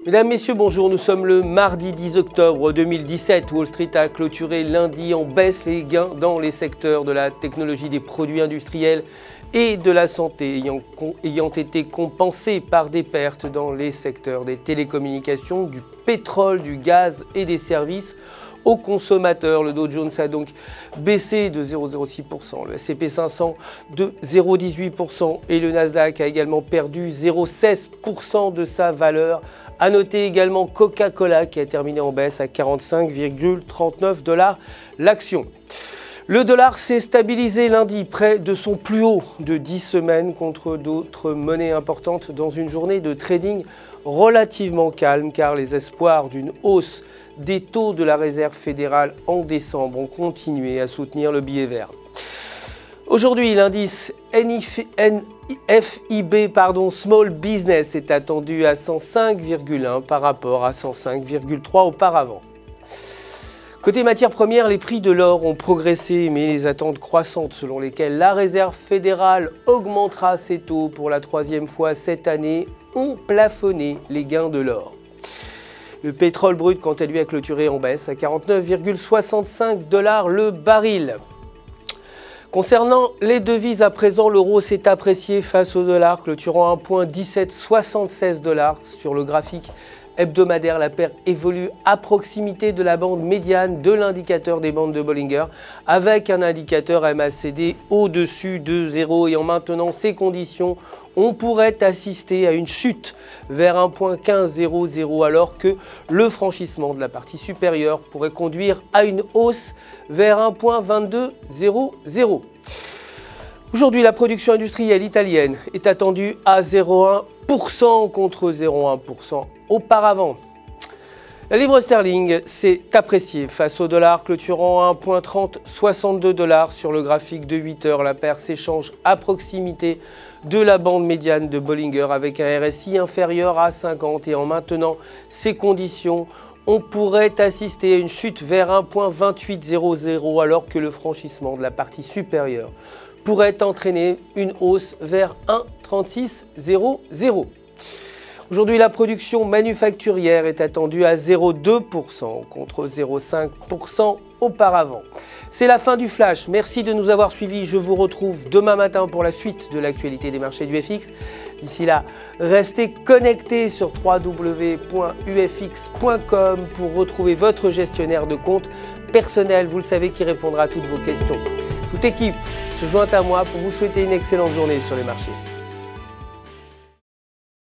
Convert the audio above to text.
Mesdames, Messieurs, bonjour. Nous sommes le mardi 10 octobre 2017. Wall Street a clôturé lundi en baisse, les gains dans les secteurs de la technologie, des produits industriels et de la santé ayant été compensés par des pertes dans les secteurs des télécommunications, du pétrole, du gaz et des services aux consommateurs. Le Dow Jones a donc baissé de 0,06%, le S&P 500 de 0,18% et le Nasdaq a également perdu 0,16% de sa valeur. A noter également Coca-Cola qui a terminé en baisse à 45,39 $ l'action. Le dollar s'est stabilisé lundi près de son plus haut de 10 semaines contre d'autres monnaies importantes dans une journée de trading relativement calme car les espoirs d'une hausse des taux de la Réserve fédérale en décembre ont continué à soutenir le billet vert. Aujourd'hui, l'indice FIB Small Business est attendu à 105,1 par rapport à 105,3 auparavant. Côté matières premières, les prix de l'or ont progressé, mais les attentes croissantes selon lesquelles la Réserve fédérale augmentera ses taux pour la troisième fois cette année ont plafonné les gains de l'or. Le pétrole brut, quant à lui, a clôturé en baisse à 49,65 $ le baril. Concernant les devises à présent, l'euro s'est apprécié face au dollar, clôturant à 1,1776 $ sur le graphique hebdomadaire. La paire évolue à proximité de la bande médiane de l'indicateur des bandes de Bollinger, avec un indicateur MACD au-dessus de 0. Et en maintenant ces conditions, on pourrait assister à une chute vers 1,1500 alors que le franchissement de la partie supérieure pourrait conduire à une hausse vers 1,2200. Aujourd'hui, la production industrielle italienne est attendue à 0,1% contre 0,1% auparavant. La livre sterling s'est appréciée face au dollar, clôturant à 1,3062 $ sur le graphique de 8 heures. La paire s'échange à proximité de la bande médiane de Bollinger avec un RSI inférieur à 50 et en maintenant ces conditions, on pourrait assister à une chute vers 1,2800 alors que le franchissement de la partie supérieure pourrait entraîner une hausse vers 1,3600. Aujourd'hui, la production manufacturière est attendue à 0,2% contre 0,5% auparavant. C'est la fin du Flash. Merci de nous avoir suivis. Je vous retrouve demain matin pour la suite de l'actualité des marchés du FX. D'ici là, restez connectés sur www.ufx.com pour retrouver votre gestionnaire de compte personnel, vous le savez, qui répondra à toutes vos questions. Toute l'équipe se joint à moi pour vous souhaiter une excellente journée sur les marchés.